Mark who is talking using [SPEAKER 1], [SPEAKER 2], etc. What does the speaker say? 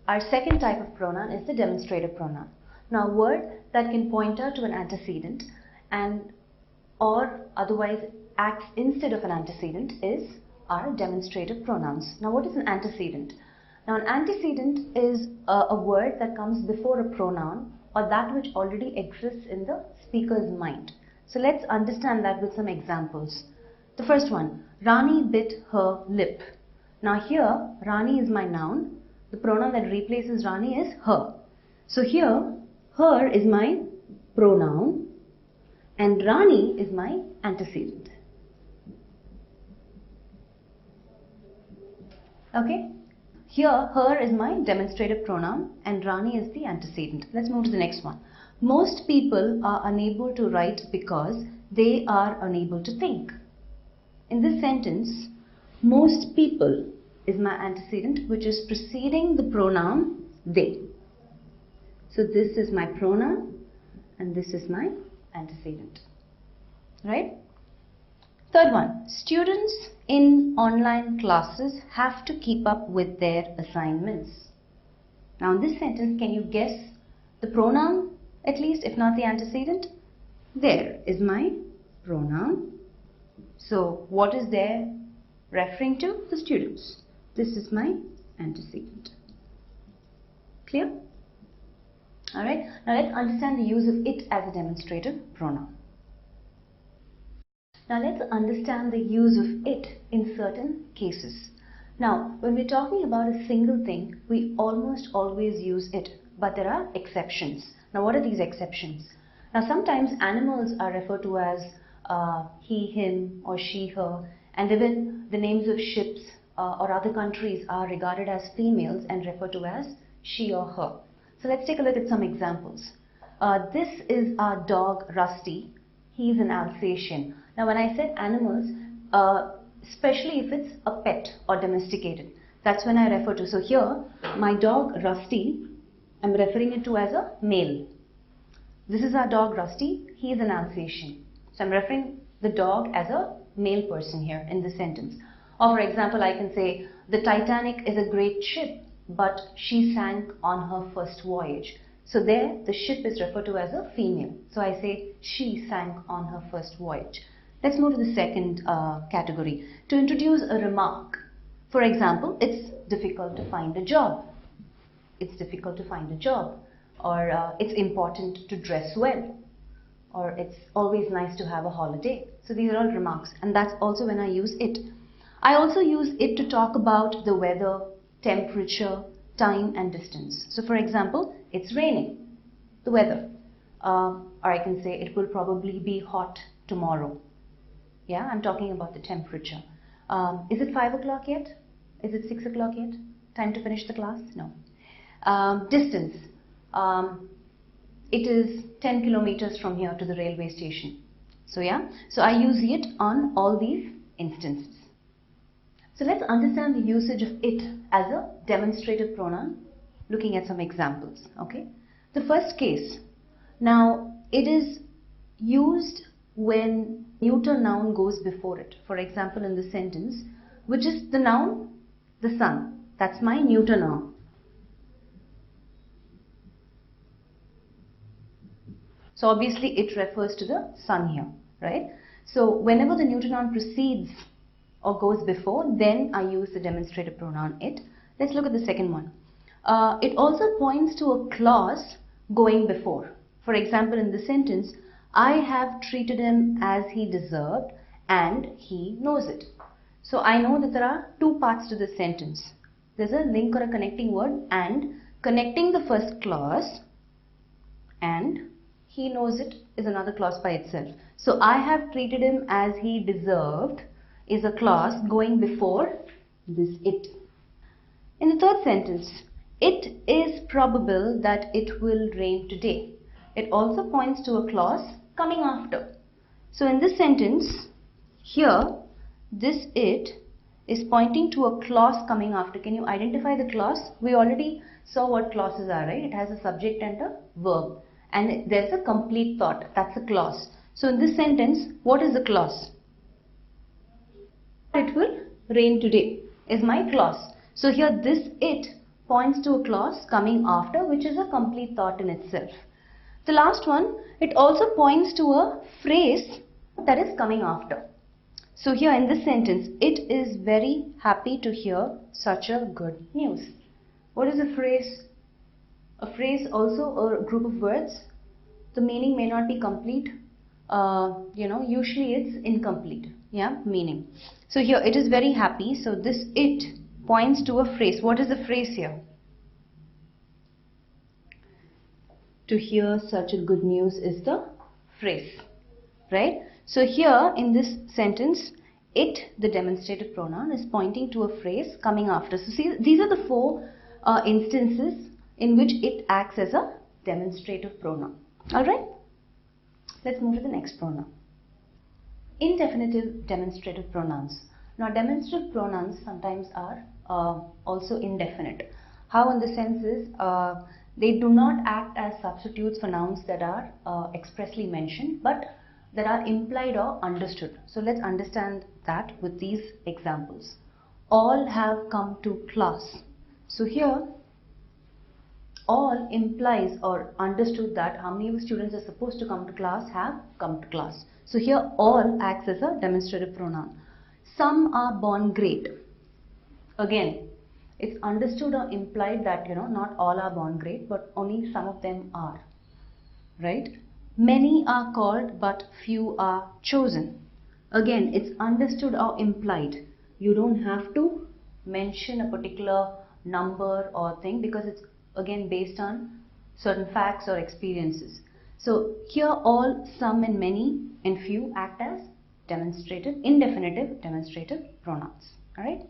[SPEAKER 1] Our second type of pronoun is the demonstrative pronoun. Now, a word that can point out to an antecedent and or otherwise acts instead of an antecedent is our demonstrative pronouns. Now, what is an antecedent? Now, an antecedent is a word that comes before a pronoun or that which already exists in the speaker's mind. So, let's understand that with some examples. The first one, Rani bit her lip. Now, here, Rani is my noun. The pronoun that replaces Rani is her. So, here, her is my pronoun and Rani is my antecedent. Okay? Here, her is my demonstrative pronoun and Rani is the antecedent. Let's move to the next one. Most people are unable to write because they are unable to think. In this sentence, most people is my antecedent, which is preceding the pronoun they. So this is my pronoun and this is my antecedent. Right? Third one, students in online classes have to keep up with their assignments. Now in this sentence, can you guess the pronoun at least, if not the antecedent? There is my pronoun. So what is there referring to? The students. This is my antecedent. Clear? Alright, now let's understand the use of it as a demonstrative pronoun. Now let's understand the use of it in certain cases. Now, when we're talking about a single thing, we almost always use it, but there are exceptions. Now, what are these exceptions? Now, sometimes animals are referred to as he, him, or she, her, and even the names of ships or other countries are regarded as females and referred to as she or her. So let's take a look at some examples. This is our dog Rusty. He's an Alsatian. Now when I said animals, especially if it's a pet or domesticated, that's when I refer to. So here, my dog Rusty, I'm referring it to as a male. This is our dog Rusty. He is an Alsatian. So I'm referring the dog as a male person here in this sentence. Or for example, I can say, the Titanic is a great ship, but she sank on her first voyage. So there, the ship is referred to as a female. So I say, she sank on her first voyage. Let's move to the second category. To introduce a remark. For example, it's difficult to find a job. It's difficult to find a job. Or it's important to dress well. Or it's always nice to have a holiday. So these are all remarks. And that's also when I use it. I also use it to talk about the weather, temperature, time and distance. So for example, it's raining, the weather. Or I can say it will probably be hot tomorrow. Yeah, I'm talking about the temperature. Is it 5 o'clock yet? Is it 6 o'clock yet? Time to finish the class? No. Distance. It is 10 kilometers from here to the railway station. So yeah, so I use it on all these instances. So let's understand the usage of it as a demonstrative pronoun, looking at some examples. Okay. The first case. Now, it is used when neuter noun goes before it. For example, in the sentence, which is the noun, the sun. That's my neuter noun. So obviously, it refers to the sun here, right? So whenever the neuter noun precedes or goes before, then I use the demonstrative pronoun it. Let's look at the second one. It also points to a clause going before. For example, in the sentence, I have treated him as he deserved and he knows it. So I know that there are two parts to this sentence. There's a link or a connecting word and connecting the first clause and he knows it is another clause by itself. So I have treated him as he deserved is a clause going before this it. In the third sentence, it is probable that it will rain today. It also points to a clause coming after. So in this sentence, here, this it is pointing to a clause coming after. Can you identify the clause? We already saw what clauses are, right? It has a subject and a verb. And there's a complete thought. That's a clause. So in this sentence, what is the clause? It will rain today is my clause. So here this it points to a clause coming after, which is a complete thought in itself. The last one, it also points to a phrase that is coming after. So here in this sentence, it is very happy to hear such a good news. What is a phrase? A phrase also a group of words. The meaning may not be complete. Usually it's incomplete. Yeah, meaning. So here it is very happy. So this it points to a phrase. What is the phrase here? To hear such a good news is the phrase, right? So here in this sentence, it, the demonstrative pronoun, is pointing to a phrase coming after. So see, these are the four instances in which it acts as a demonstrative pronoun. Alright, let's move to the next pronoun. Indefinitive demonstrative pronouns. Now demonstrative pronouns sometimes are also indefinite. How in the sense is, they do not act as substitutes for nouns that are expressly mentioned, but that are implied or understood. So let's understand that with these examples. All have come to class. So here, all implies or understood that how many of the students are supposed to come to class have come to class. So here, all acts as a demonstrative pronoun. Some are born great. Again, it's understood or implied that not all are born great, but only some of them are, right? Many are called but few are chosen. Again, it's understood or implied. You don't have to mention a particular number or thing because it's again based on certain facts or experiences. So here all, some and many and few act as demonstrative, indefinitive demonstrative pronouns. Alright.